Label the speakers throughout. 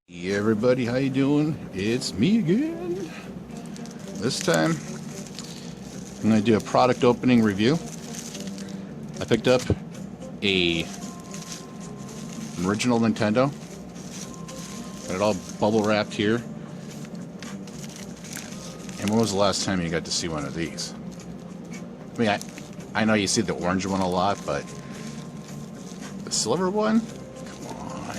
Speaker 1: Hey everybody, how you doing? It's me again. This time, I'm going to do a product opening review. I picked up an original Nintendo. Got it all bubble wrapped here. And when was the last time you got to see one of these? I mean, I know you see the orange one a lot, but the silver one? Come on.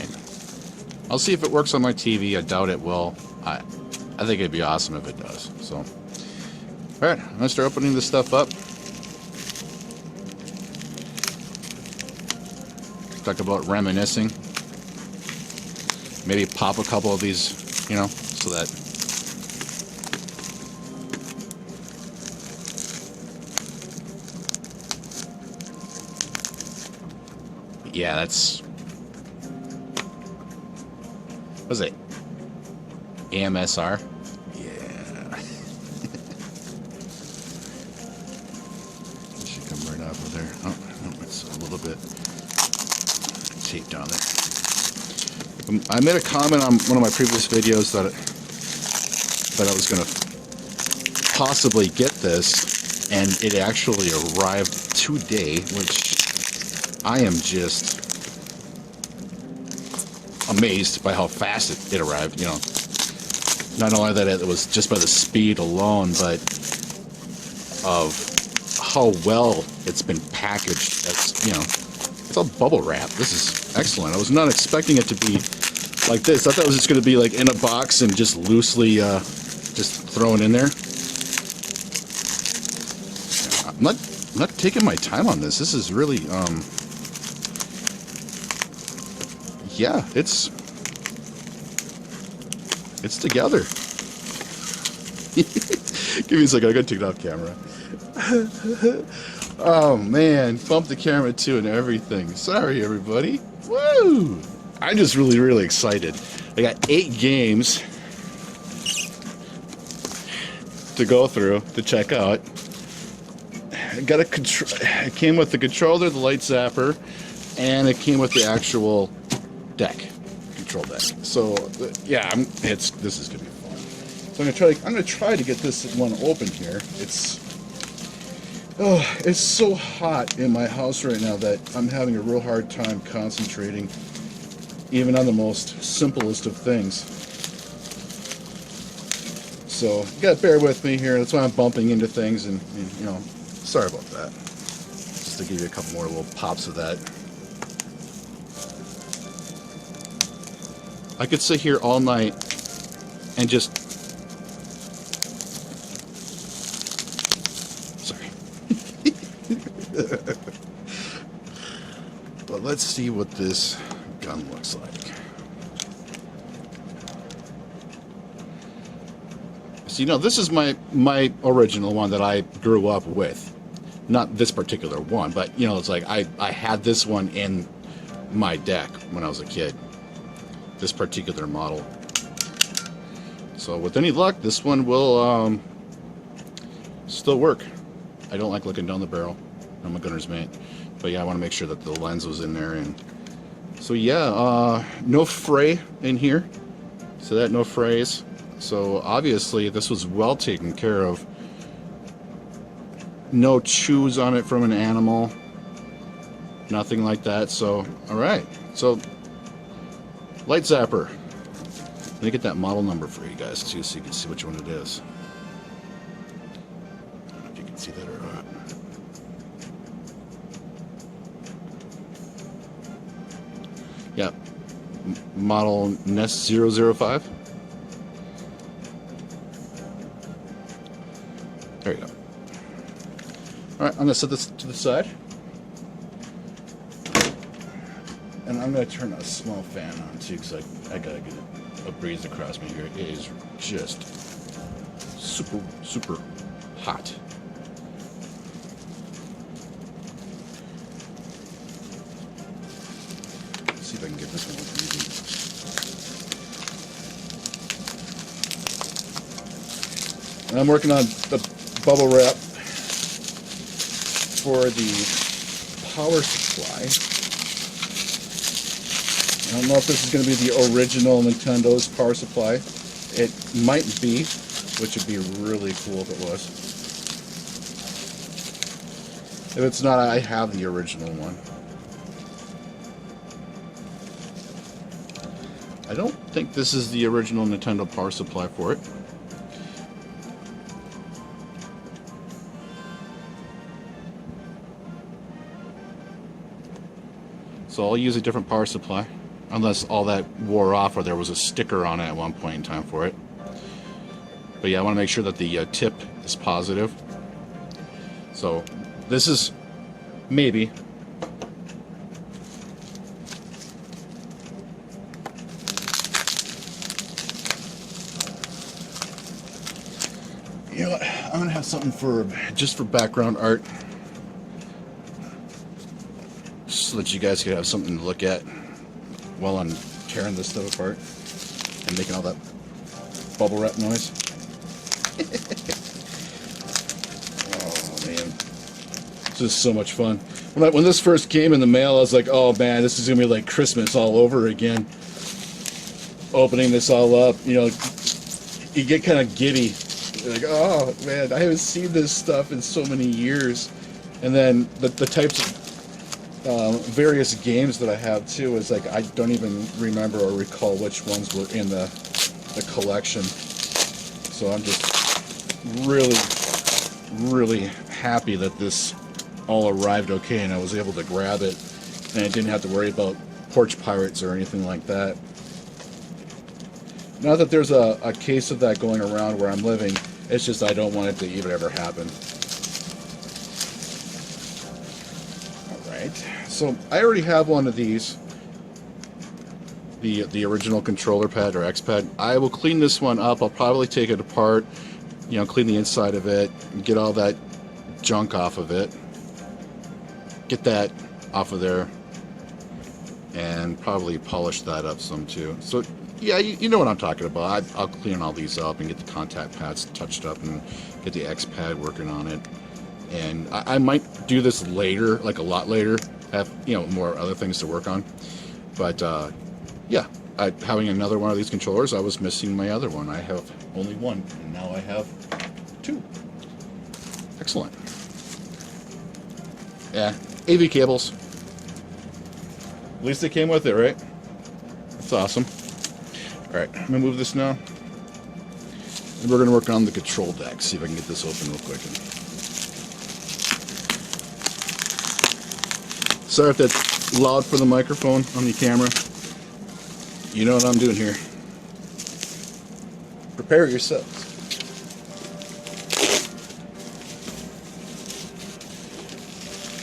Speaker 1: I'll see if it works on my TV. I doubt it will. I think it'd be awesome if it does. So, alright, I'm going to start opening this stuff up. Talk about reminiscing. Maybe pop a couple of these, you know, so that yeah, that's what was it? AMSR? Yeah. It should come right off of there. Oh, no, it's a little bit taped on there. I made a comment on one of my previous videos that I was going to possibly get this, and it actually arrived today, which I am just amazed by how fast it arrived. You know, not only that it was just by the speed alone, but of how well it's been packaged. That's, you know, it's all bubble wrap. This is excellent. I was not expecting it to be like this. I thought it was just going to be like in a box and just loosely just thrown in there. I'm not taking my time on this. This is really yeah, it's together. Give me a second, I gotta take it off camera. Oh man, bumped the camera too and everything. Sorry everybody. Woo! I'm just really excited. I got 8 games to go through to check out. I got it came with the controller, the Light Zapper, and it came with the actual deck, control deck. So yeah, this is gonna be fun. So I'm gonna try to get this one open here. It's so hot in my house right now that I'm having a real hard time concentrating, even on the most simplest of things. So you gotta bear with me here. That's why I'm bumping into things, and you know, sorry about that. Just to give you a couple more little pops of that. I could sit here all night and just... Sorry. But let's see what this gun looks like. So, you know, this is my original one that I grew up with. Not this particular one, but, you know, it's like I had this one in my deck when I was a kid. This particular model. So with any luck, this one will still work. I don't like looking down the barrel. I'm a gunner's mate, but yeah, I want to make sure that the lens was in there. And so yeah, no fray in here. So that no frays. So obviously this was well taken care of. No chews on it from an animal. Nothing like that. So all right. So Light Zapper. Let me get that model number for you guys too, so you can see which one it is. I don't know if you can see that or not. Yeah, model NES 005. There you go. All right, I'm gonna set this to the side. And I'm going to turn a small fan on too, because I got to get a breeze across me here. It is just super hot. Let's see if I can get this one open easy. And I'm working on the bubble wrap for the power supply. I don't know if this is going to be the original Nintendo's power supply. It might be, which would be really cool if it was. If it's not, I have the original one. I don't think this is the original Nintendo power supply for it. So I'll use a different power supply, unless all that wore off or there was a sticker on it at one point in time for it. But yeah, I want to make sure that the tip is positive. So this is maybe. You know what? I'm going to have something just for background art. So that you guys can have something to look at while I'm tearing this stuff apart and making all that bubble wrap noise. Oh man, this is so much fun. When this first came in the mail, I was like, oh man, this is gonna be like Christmas all over again. Opening this all up, you know, you get kind of giddy. You're like, oh man, I haven't seen this stuff in so many years. And then the types of various games that I have too is like I don't even remember or recall which ones were in the collection. So I'm just really happy that this all arrived okay and I was able to grab it and I didn't have to worry about porch pirates or anything like that. Not that there's a case of that going around where I'm living, it's just I don't want it to even ever happen. So I already have one of these, the original controller pad or X pad. I will clean this one up. I'll probably take it apart, you know, clean the inside of it, get all that junk off of it, get that off of there, and probably polish that up some too. So yeah, you know what I'm talking about. I'll clean all these up and get the contact pads touched up and get the X pad working on it. And I might do this later, like a lot later. Have, you know, more other things to work on, but yeah, having another one of these controllers, I was missing my other one. I have only one, and now I have two. Excellent. Yeah, AV cables. At least they came with it, right? That's awesome. All right, I'm gonna move this now, and we're gonna work on the control deck. See if I can get this open real quick. Sorry if that's loud for the microphone on the camera. You know what I'm doing here. Prepare yourselves.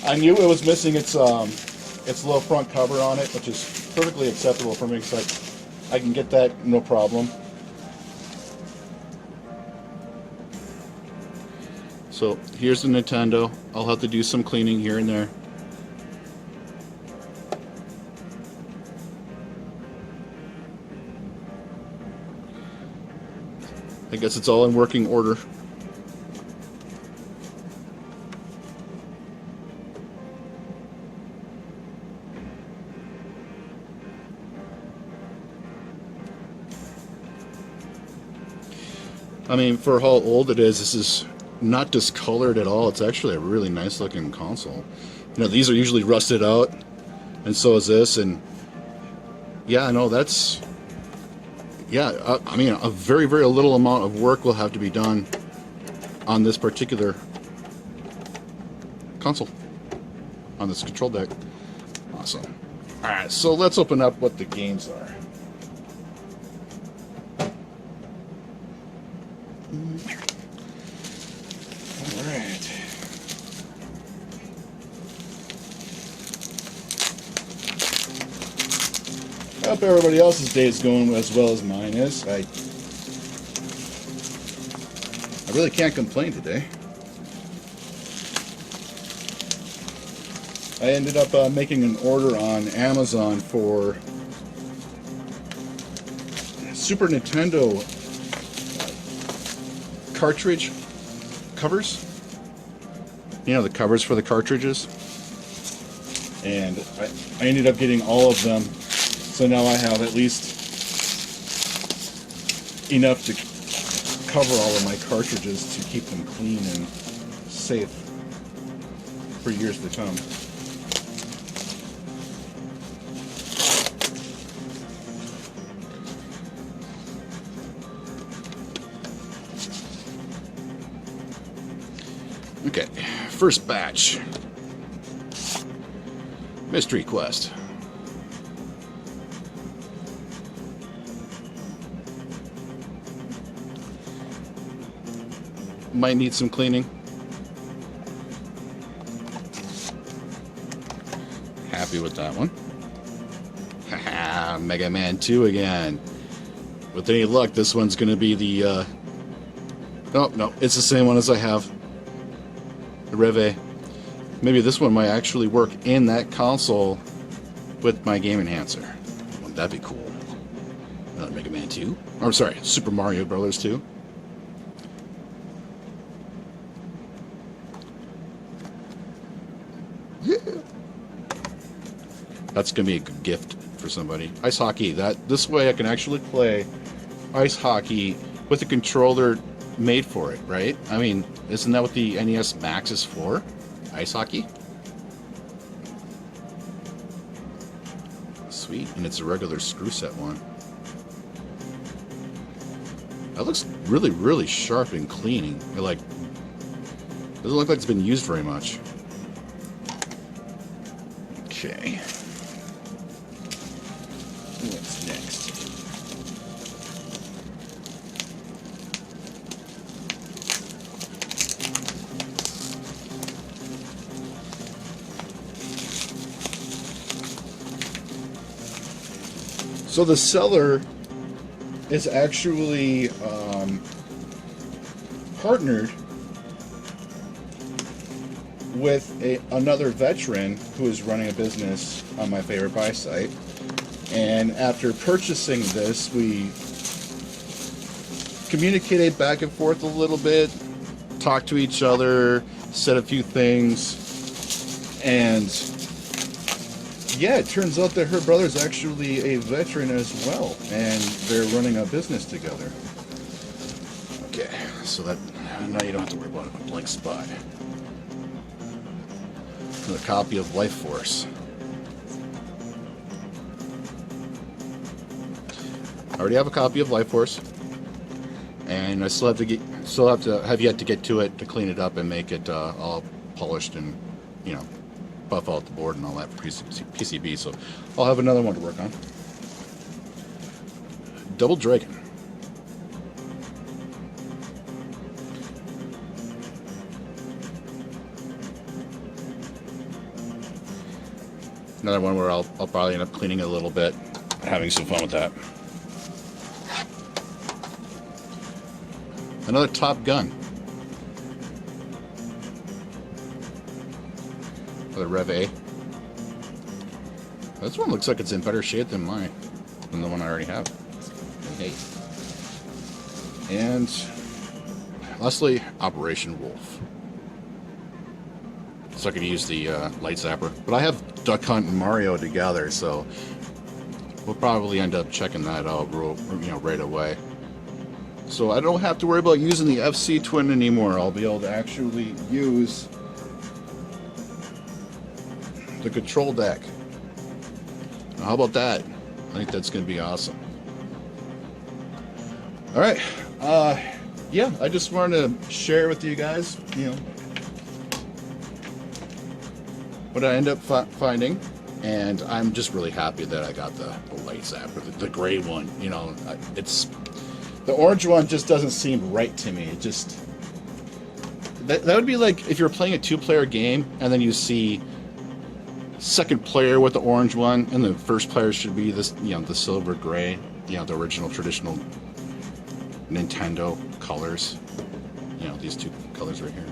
Speaker 1: I knew it was missing its little front cover on it, which is perfectly acceptable for me because I can get that no problem. So here's the Nintendo. I'll have to do some cleaning here and there. I guess it's all in working order. I mean, for how old it is, this is not discolored at all. It's actually a really nice looking console. You know, these are usually rusted out, and so is this, and yeah, no, that's... Yeah, I mean, a very little amount of work will have to be done on this particular console, on this control deck. Awesome. Alright, so let's open up what the games are. Alright. I hope everybody else's day is going as well as mine is. I really can't complain today. I ended up making an order on Amazon for Super Nintendo cartridge covers. You know, the covers for the cartridges. and I ended up getting all of them. So now I have at least enough to cover all of my cartridges to keep them clean and safe for years to come. Okay, first batch. Mystery Quest. Might need some cleaning. Happy with that one. Haha, Mega Man 2 again. With any luck, this one's going to be the... Oh, no, it's the same one as I have. The Reve. Maybe this one might actually work in that console with my game enhancer. Wouldn't that be cool? Another Mega Man 2? Or, sorry, Super Mario Brothers 2. Yeah! That's going to be a good gift for somebody. Ice hockey. This way I can actually play ice hockey with a controller made for it, right? I mean, isn't that what the NES Max is for? Ice hockey? Sweet. And it's a regular screw set one. That looks really, really sharp and clean. It like, doesn't look like it's been used very much. Okay. What's next? So the seller is actually partnered with another veteran who is running a business on my favorite buy site. And after purchasing this, we communicated back and forth a little bit, talked to each other, said a few things, and yeah, it turns out that her brother's actually a veteran as well, and they're running a business together. Okay, so that now you don't have to worry about a blank spot. Another copy of Life Force. I already have a copy of Life Force, and I still have yet to get to it to clean it up and make it all polished and, you know, buff out the board and all that for PCB. So I'll have another one to work on. Double Dragon. Another one where I'll probably end up cleaning it a little bit, having some fun with that. Another Top Gun. Another Rev A. This one looks like it's in better shape than the one I already have. Hey. And lastly, Operation Wolf. So I could use the Light Zapper. But I have Duck Hunt and Mario together, so we'll probably end up checking that out right away. So I don't have to worry about using the FC Twin anymore. I'll be able to actually use the control deck. Now, how about that? I think that's going to be awesome. Alright. Yeah, I just wanted to share with you guys, what I end up finding, and I'm just really happy that I got the Light Zapper, the gray one. It's the orange one just doesn't seem right to me. It just that would be like if you're playing a two-player game and then you see second player with the orange one, and the first player should be this, the silver gray, the original traditional Nintendo colors. These two colors right here.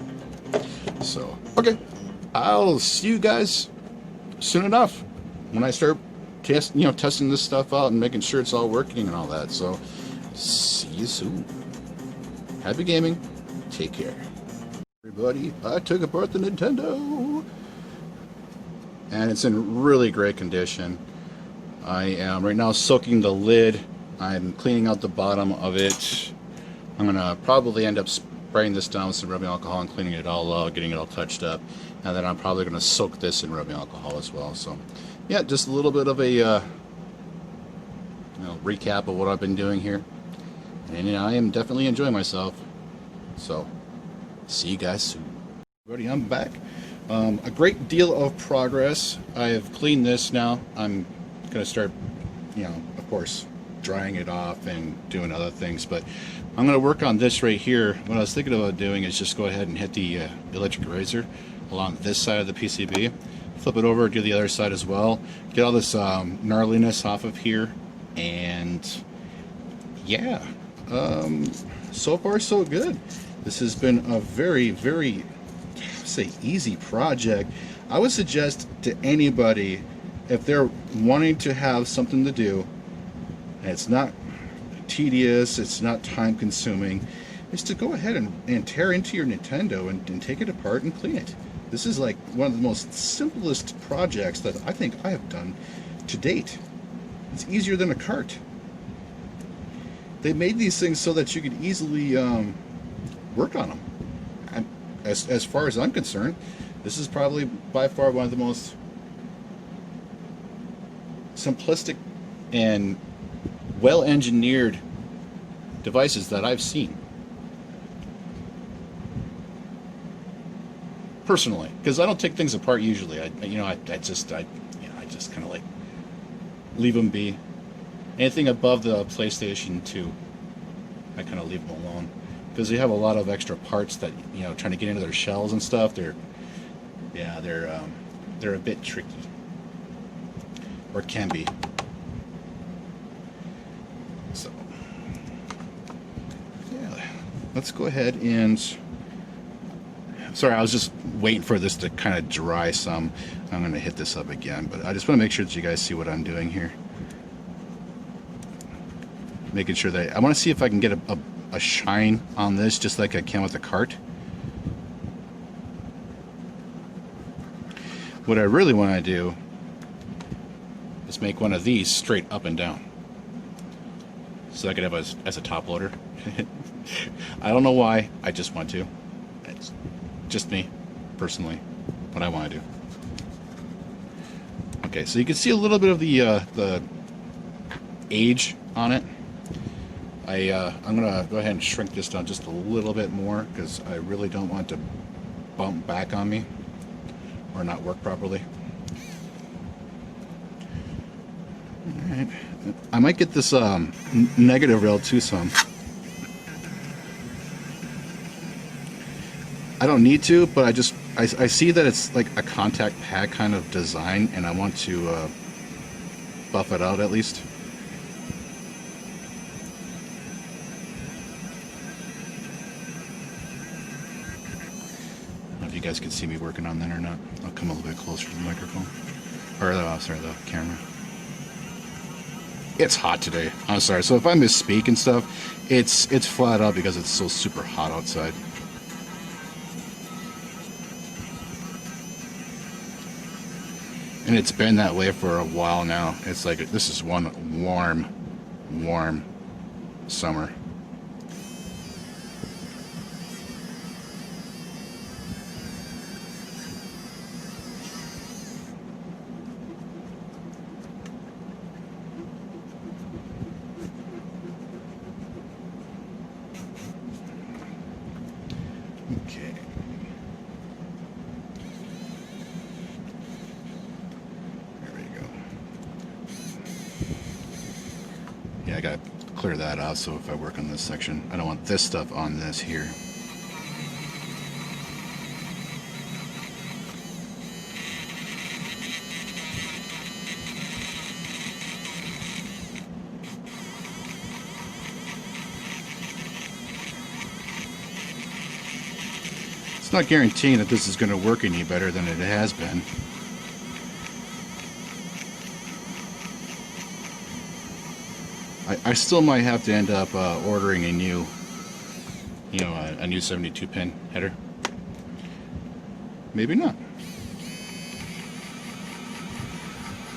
Speaker 1: So okay. I'll see you guys soon enough when I start testing this stuff out and making sure it's all working and all that. So see you soon. Happy gaming. Take care. Everybody, I took apart the Nintendo. and it's in really great condition. I am right now soaking the lid. I'm cleaning out the bottom of it. I'm gonna probably end up spraying this down with some rubbing alcohol and cleaning it all out, getting it all touched up, and then I'm probably gonna soak this in rubbing alcohol as well. So yeah, just a little bit of a recap of what I've been doing here, and I am definitely enjoying myself. So see you guys soon. Everybody, I'm back. A great deal of progress. I have cleaned this now. I'm gonna start, of course, drying it off and doing other things, but I'm going to work on this right here. What I was thinking about doing is just go ahead and hit the electric razor along this side of the PCB, flip it over, do the other side as well, get all this gnarliness off of here, and yeah, so far so good. This has been a very, very, say, easy project. I would suggest to anybody, if they're wanting to have something to do, and it's not tedious, it's not time consuming, is to go ahead and tear into your Nintendo and take it apart and clean it. This is like one of the most simplest projects that I think I have done to date. It's easier than a cart. They made these things so that you could easily work on them. And as far as I'm concerned, this is probably by far one of the most simplistic and well-engineered devices that I've seen, personally, because I don't take things apart usually. I just kind of like leave them be. Anything above the PlayStation 2, I kind of leave them alone, because they have a lot of extra parts that, trying to get into their shells and stuff. They're a bit tricky, or can be. So, yeah, let's go ahead and, sorry, I was just waiting for this to kind of dry some. I'm going to hit this up again, but I just want to make sure that you guys see what I'm doing here. Making sure that, I want to see if I can get a shine on this, just like I can with the cart. What I really want to do is make one of these straight up and down, so I could have as a top loader. I don't know why, I just want to. It's just me, personally, what I want to do. Okay, so you can see a little bit of the age on it. I'm gonna go ahead and shrink this down just a little bit more, because I really don't want it to bump back on me or not work properly. Alright, I might get this negative rail too some. I don't need to, but I see that it's like a contact pad kind of design, and I want to buff it out at least. I don't know if you guys can see me working on that or not. I'll come a little bit closer to the microphone, or the camera. It's hot today. I'm sorry. So if I misspeak and stuff, it's flat out because it's so super hot outside. And it's been that way for a while now. It's like, this is one warm summer. Okay. There we go. Yeah, I gotta clear that out, so if I work on this section, I don't want this stuff on this here. It's not guaranteeing that this is going to work any better than it has been. I still might have to end up ordering a new, a new 72-pin header. Maybe not.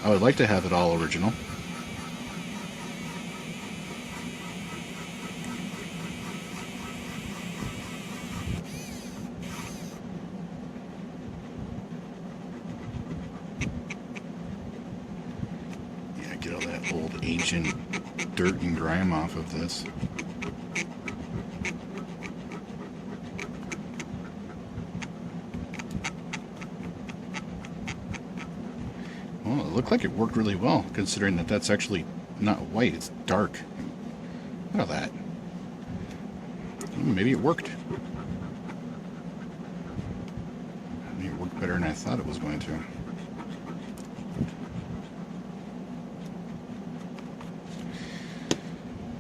Speaker 1: I would like to have it all original. Yeah, get all that old ancient dirt and grime off of this. Well, it looked like it worked really well, considering that that's actually not white, it's dark. Look at that. Maybe it worked. Maybe it worked better than I thought it was going to.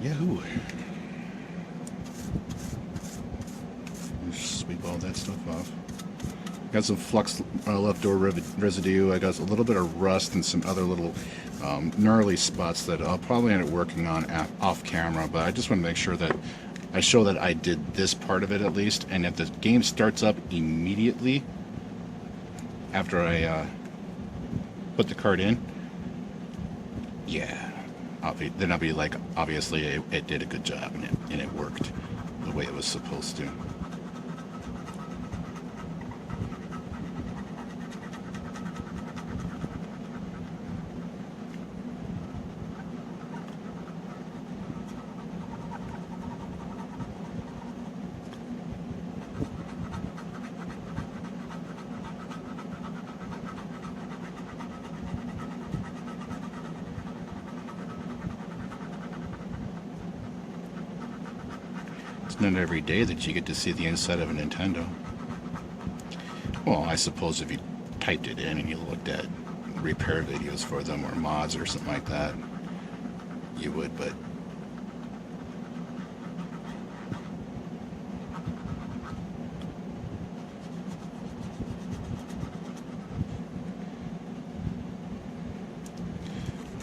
Speaker 1: Yahoo! Just sweep all that stuff off. Got some flux leftover residue. I got a little bit of rust and some other little gnarly spots that I'll probably end up working on off camera, but I just want to make sure that I show that I did this part of it at least. And if the game starts up immediately after I put the card in, yeah, then I'll be like, obviously it did a good job and it worked the way it was supposed to. It's not every day that you get to see the inside of a Nintendo. Well, I suppose if you typed it in and you looked at repair videos for them or mods or something like that, you would, but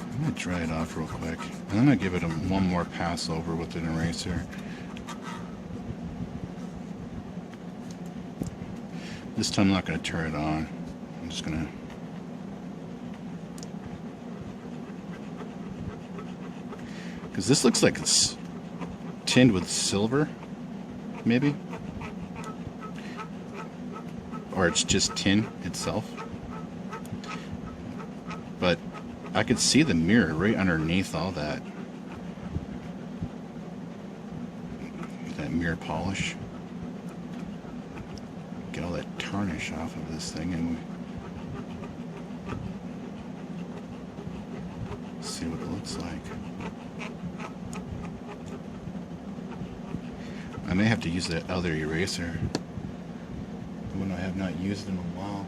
Speaker 1: I'm going to dry it off real quick. And I'm going to give it one more pass over with an eraser. This time I'm not going to turn it on. I'm just going to... Because this looks like it's tinned with silver, maybe? Or it's just tin itself. But I could see the mirror right underneath all that. That mirror polish. Get all that tarnish off of this thing and see what it looks like. I may have to use that other eraser, one I have not used in a while.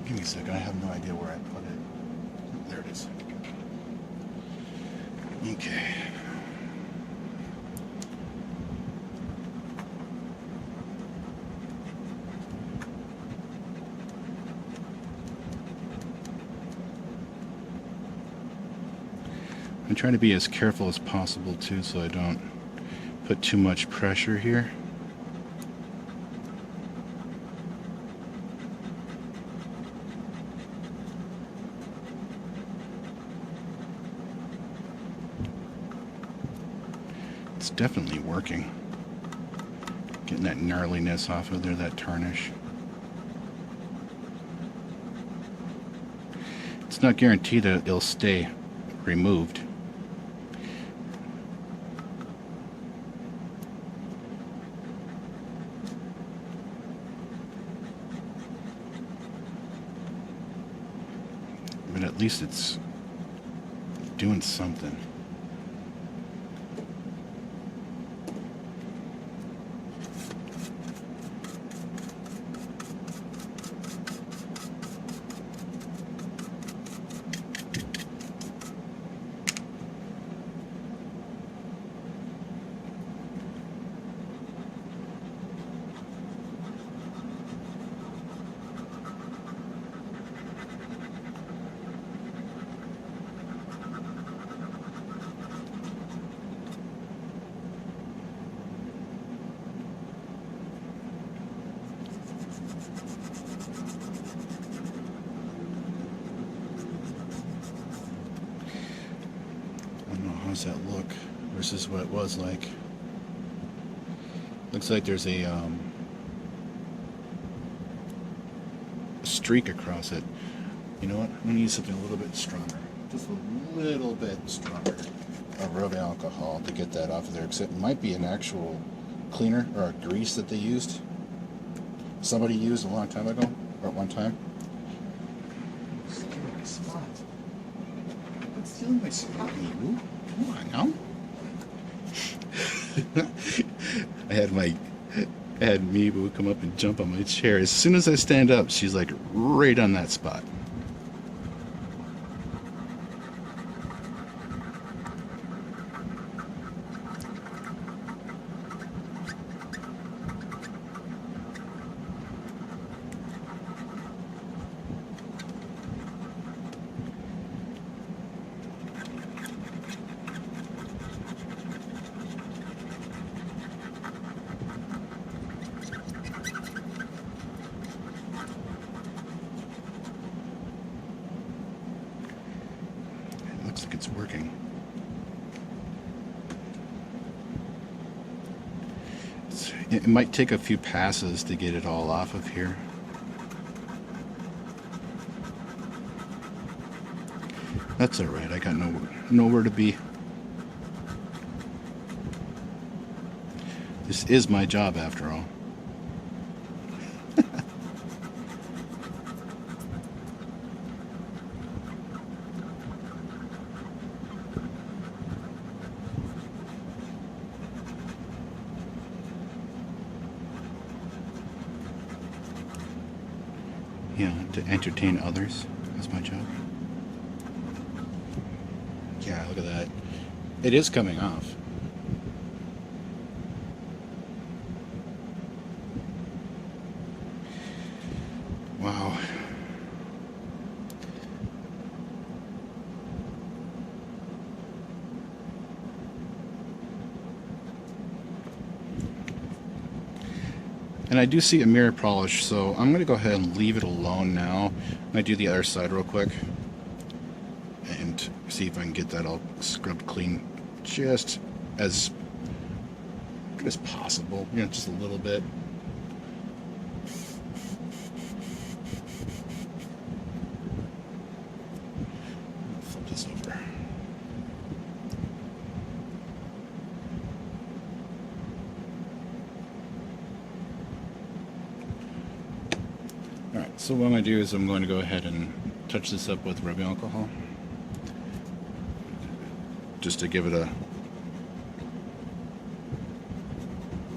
Speaker 1: Give me a second, I have no idea where I put it. There it is. Okay. I'm trying to be as careful as possible too, so I don't put too much pressure here. It's definitely working. Getting that gnarliness off of there, that tarnish. It's not guaranteed that it'll stay removed. But at least it's doing something. How's that look versus what it was like? Looks like there's a streak across it. You know what? I'm going to use something a little bit stronger. Just a little bit stronger of rubbing alcohol to get that off of there, because it might be an actual cleaner or a grease that they used. Somebody used a long time ago, or at one time. Stealing my spot. What's stealing my spot, you? Come on now. I had Mibu come up and jump on my chair. As soon as I stand up, she's like right on that spot. Looks like it's working. It might take a few passes to get it all off of here. That's alright, I got nowhere to be. This is my job after all. Yeah, to entertain others. That's my job. Yeah, look at that. It is coming off. Wow. And I do see a mirror polish, so I'm going to go ahead and leave it alone now. I'm going to do the other side real quick and see if I can get that all scrubbed clean just as good as possible. You know, just a little bit. Flip this over. Alright, so what I'm going to do is I'm going to go ahead and touch this up with rubbing alcohol. Just to give it a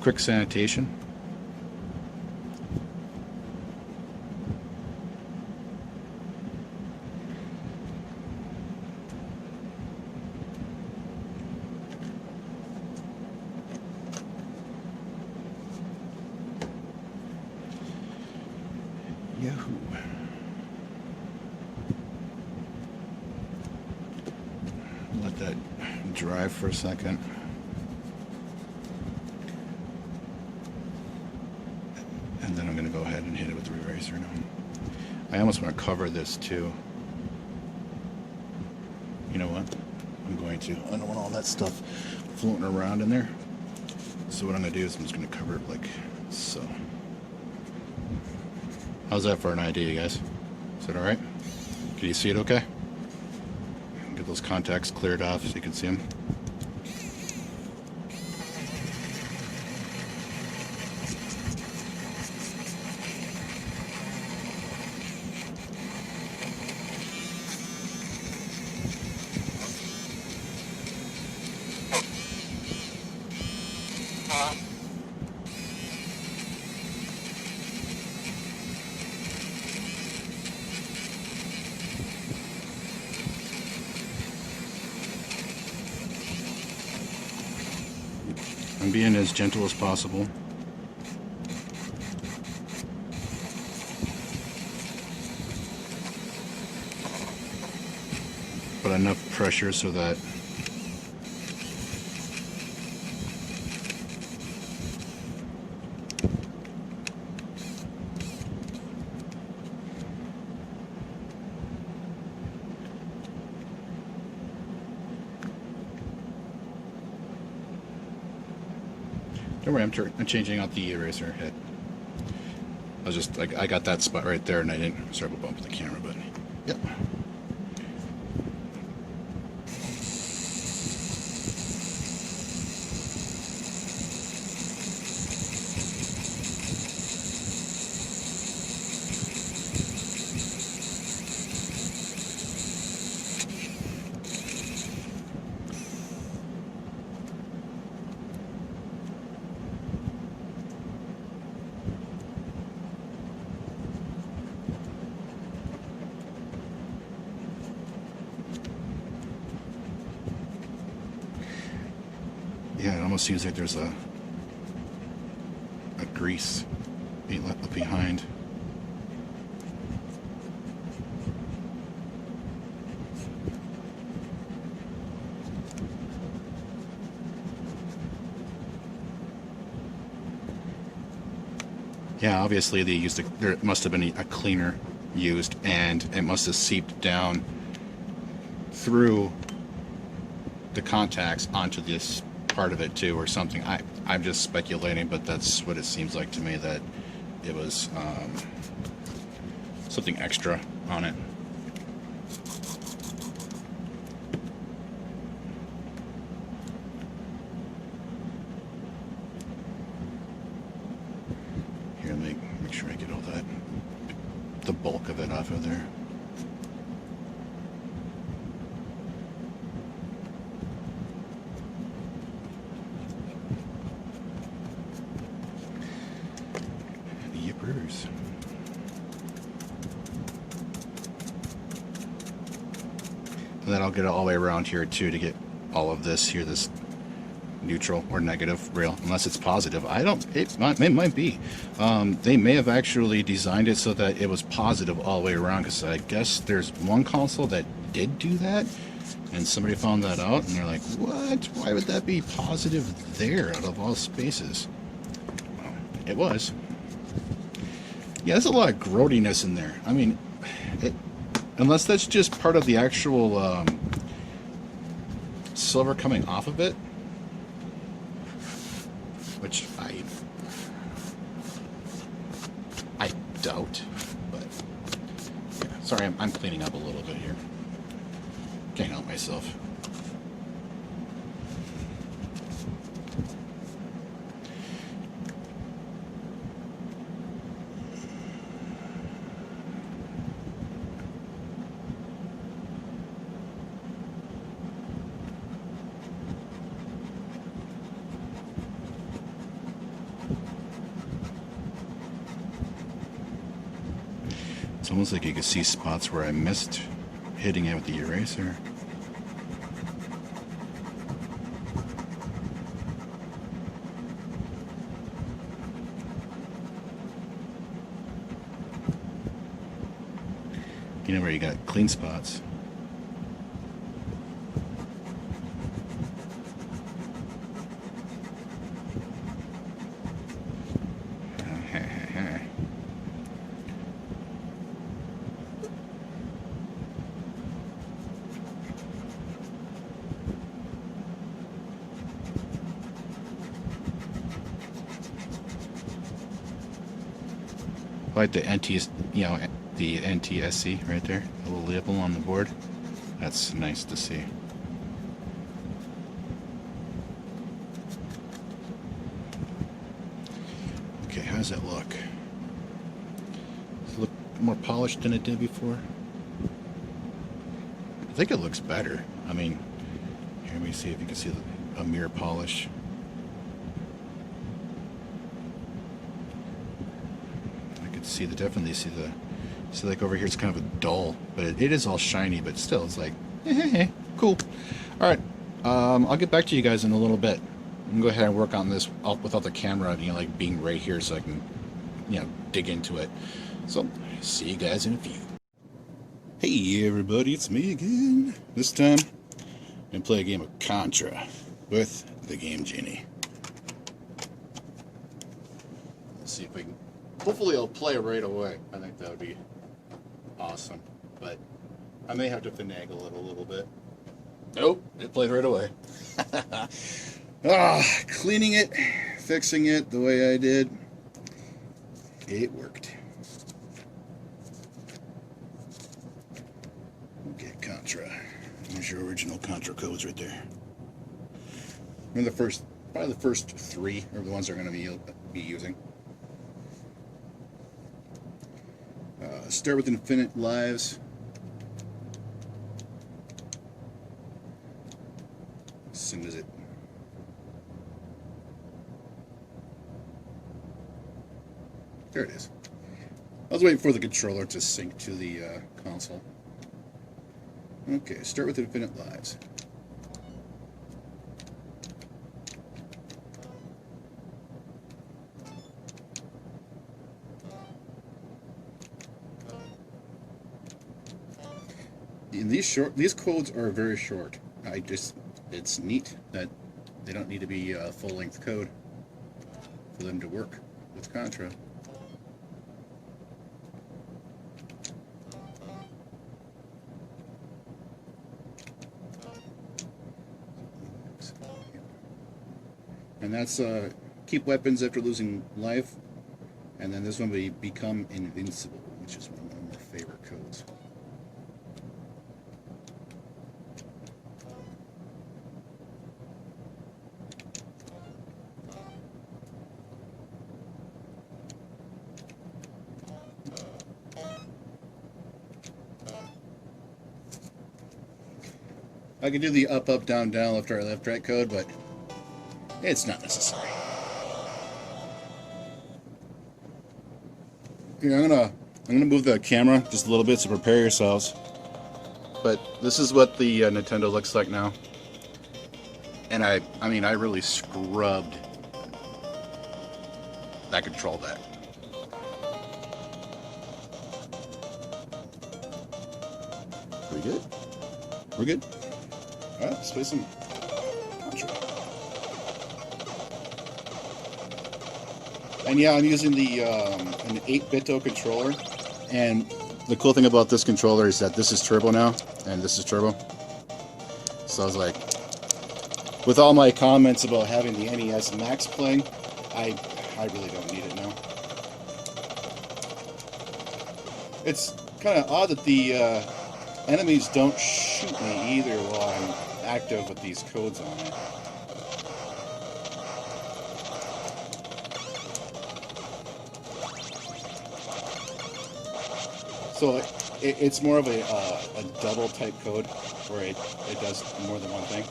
Speaker 1: quick sanitation. Yahoo! Let that dry for a second. And then I'm going to go ahead and hit it with the eraser now. I almost want to cover this too. You know what? I'm going to. I don't want all that stuff floating around in there. So what I'm going to do is I'm just going to cover it like so. How's that for an idea, guys? Is that alright? Can you see it okay? Get those contacts cleared off so you can see them. I'm being as gentle as possible. But enough pressure so that Don't worry, I'm changing out the eraser head. I got that spot right there, and I didn't start to bump the camera, but yep. Yeah, it almost seems like there's a grease being left behind. Yeah, obviously they used there must have been a cleaner used, and it must have seeped down through the contacts onto this part of it too, or something. I'm just speculating, but that's what it seems like to me, that it was something extra on it. Here, let me make sure I get all that, the bulk of it off of there. Yippers. And then I'll get it all the way around here too to get all of this here, this neutral or negative rail, unless it's positive. It might be. They may have actually designed it so that it was positive all the way around, because I guess there's one console that did do that, and somebody found that out, and they're like, what? Why would that be positive there out of all spaces? Well, it was. Yeah, there's a lot of growtiness in there. I mean, unless that's just part of the actual silver coming off of it, which I doubt, but yeah. Sorry, I'm cleaning up a little bit here. Can't help myself. It's almost like you can see spots where I missed hitting it with the eraser. You know where you got clean spots. Like the NT, the NTSC right there, a little label on the board. That's nice to see. Okay, how does that look? Does it look more polished than it did before? I think it looks better. I mean, here, let me see if you can see a mirror polish. Definitely see like over here it's kind of a dull, but it is all shiny, but still it's like cool. All right, I'll get back to you guys in a little bit. I'm gonna go ahead and work on this without the camera like being right here, so I can dig into it. So see you guys in a few. Hey everybody, it's me again. This time I'm gonna play a game of Contra with the Game Genie. Let's see if we can. Hopefully it'll play right away. I think that would be awesome. But I may have to finagle it a little bit. Nope, it played right away. Cleaning it fixing it the way I did, it worked. Okay, Contra. Here's your original Contra codes right there. And probably the first 3 are the ones I'm going to be using. Start with infinite lives. As soon as it. There it is. I was waiting for the controller to sync to the console. Okay, start with infinite lives. And these codes are very short. It's neat that they don't need to be full-length code for them to work with Contra. And that's keep weapons after losing life, and then this one will become invincible, which is one of my favorite codes. I could do the up, up, down, down, left, right code, but it's not necessary. Here, I'm gonna move the camera just a little bit, so prepare yourselves. But this is what the Nintendo looks like now, and I mean I really scrubbed that control deck. We good? We're good. All right, let's play some Contra. And yeah, I'm using the an 8-bit controller, and the cool thing about this controller is that this is turbo now, and this is turbo. So I was like, with all my comments about having the NES Max playing, I really don't need it now. It's kind of odd that the enemies don't shoot me either while I'm active with these codes on it. So it's more of a double type code where it does more than one thing.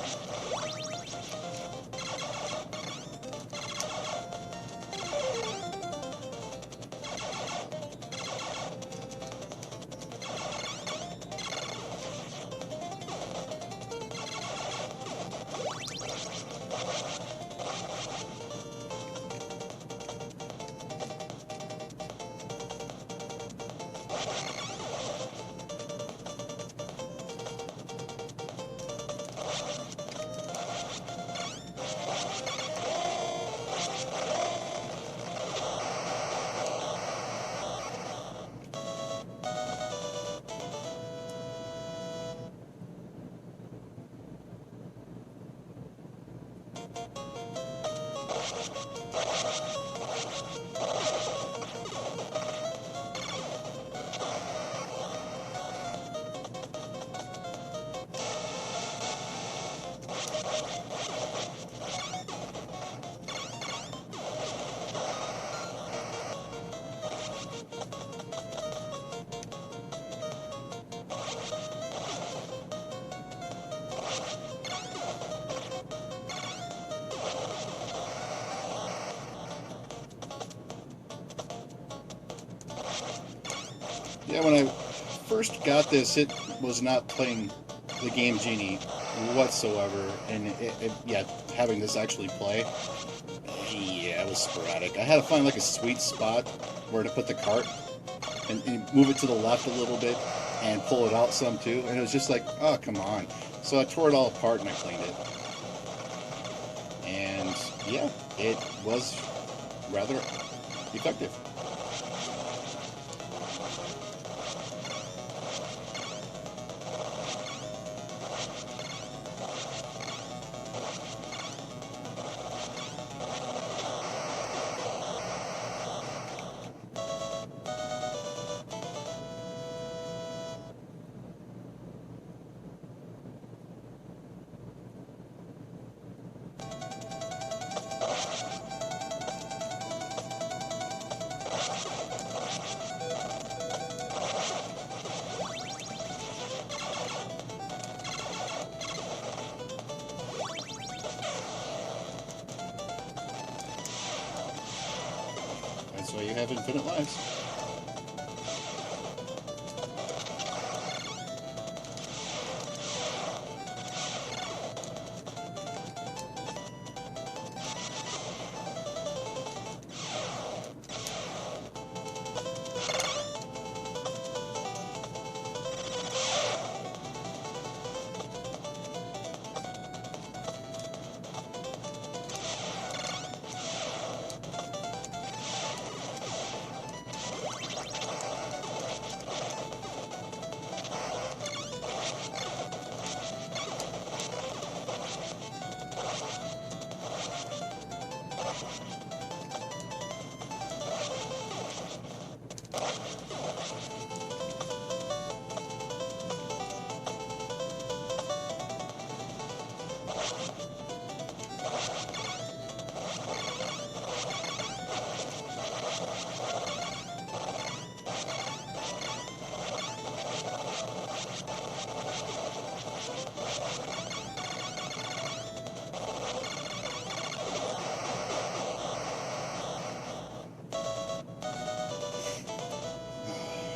Speaker 1: Yeah, when I first got this, it was not playing the Game Genie whatsoever, and yeah, having this actually play, yeah, it was sporadic. I had to find like a sweet spot where to put the cart and move it to the left a little bit and pull it out some too, and it was just like, oh, come on. So I tore it all apart and I cleaned it. And yeah, it was rather effective. why you have infinite lives.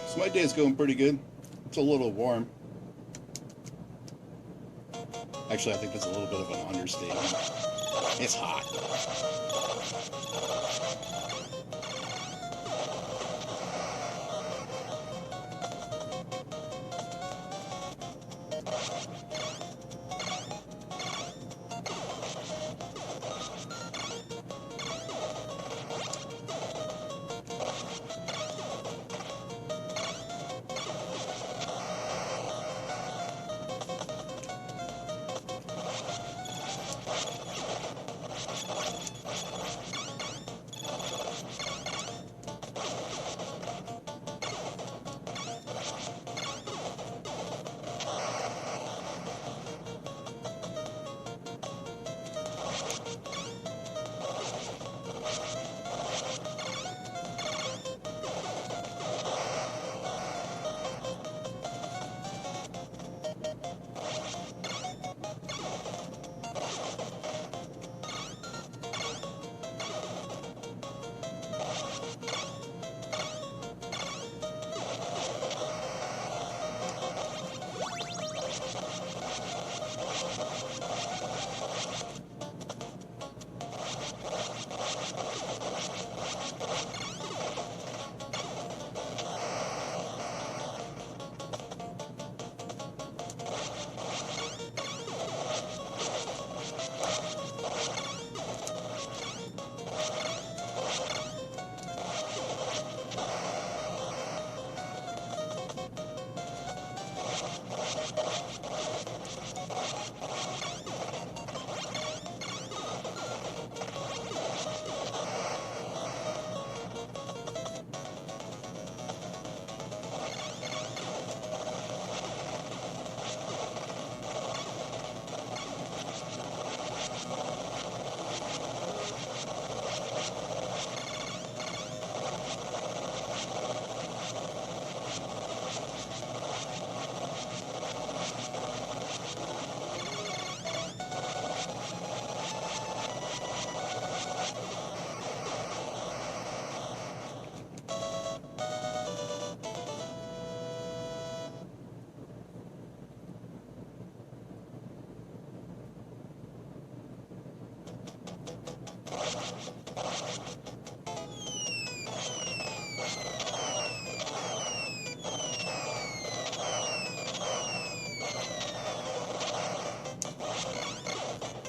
Speaker 1: So my day's going pretty good. It's a little warm. Actually, I think that's a little bit of an understatement. It's hot.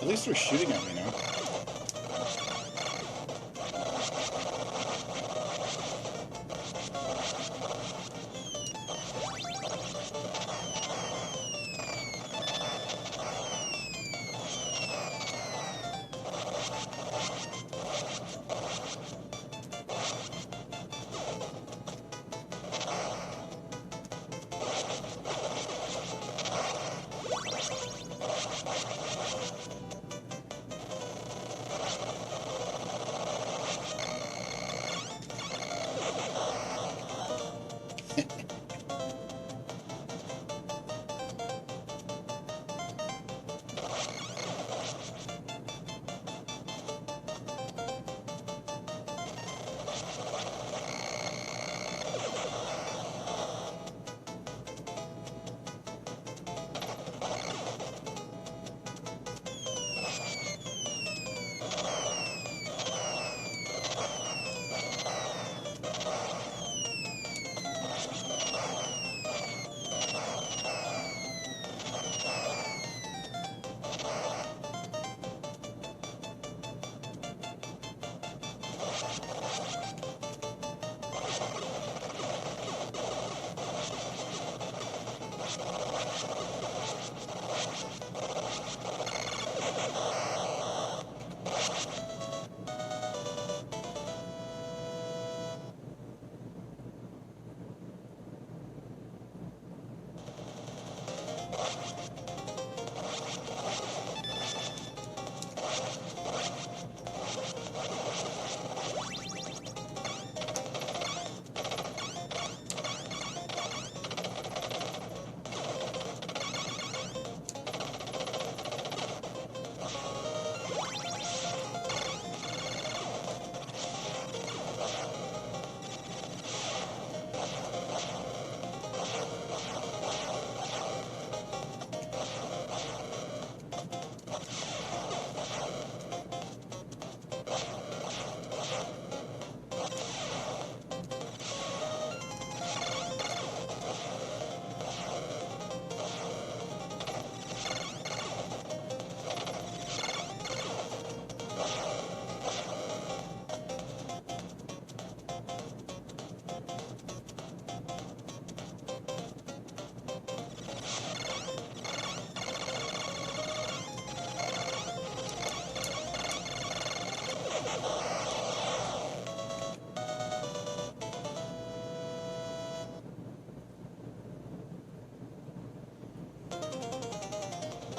Speaker 1: At least they're shooting at me now.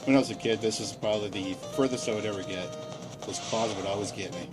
Speaker 1: When I was a kid, this is probably the furthest I would ever get. Those claws would always get me.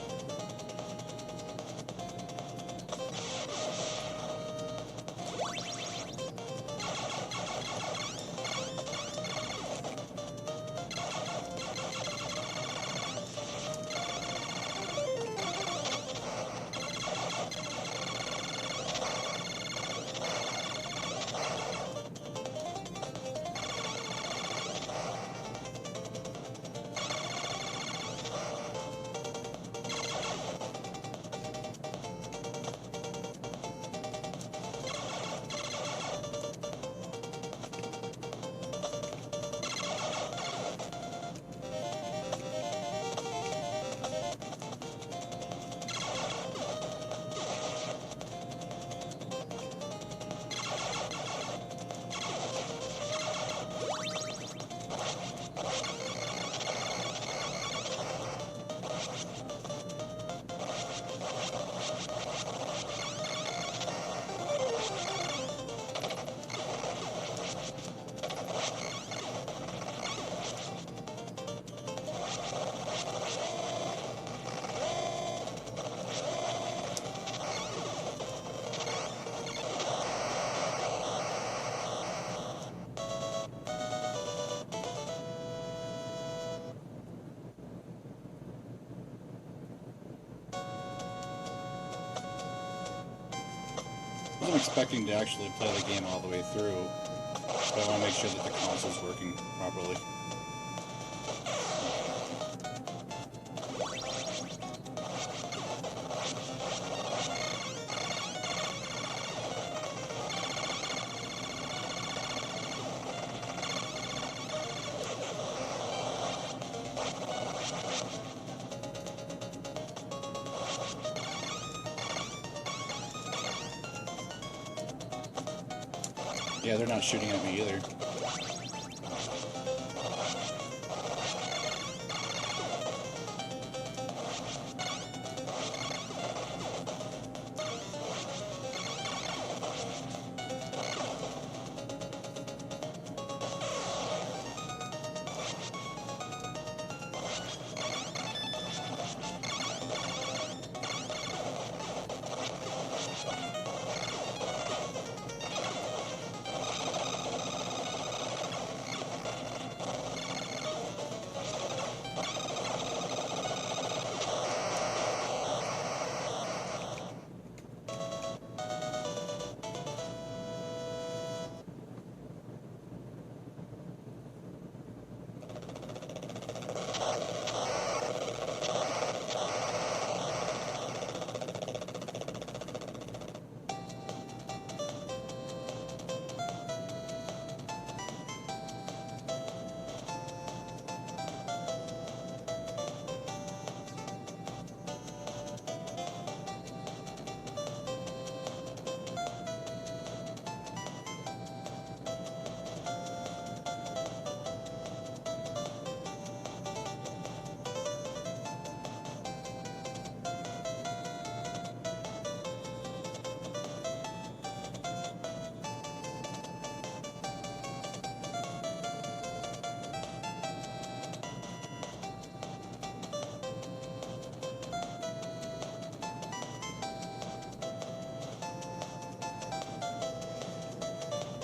Speaker 1: I wasn't expecting to actually play the game all the way through, but I want to make sure that the console's working properly. Yeah, they're not shooting at me either.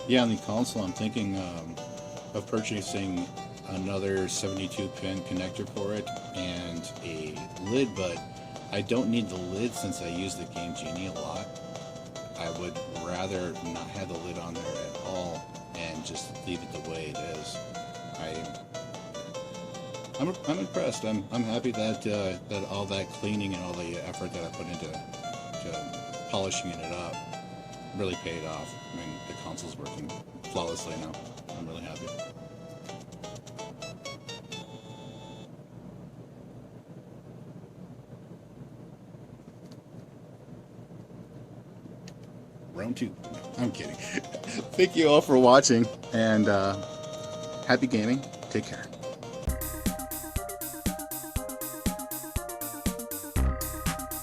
Speaker 1: Yeah, on the console, I'm thinking of purchasing another 72-pin connector for it and a lid, but I don't need the lid since I use the Game Genie a lot. I would rather not have the lid on there at all and just leave it the way it is. I'm impressed. I'm happy that that all that cleaning and all the effort that I put into polishing it up really paid off. I mean, the console's working flawlessly now. I'm really happy. Round 2. I'm kidding. Thank you all for watching, and happy gaming. Take care.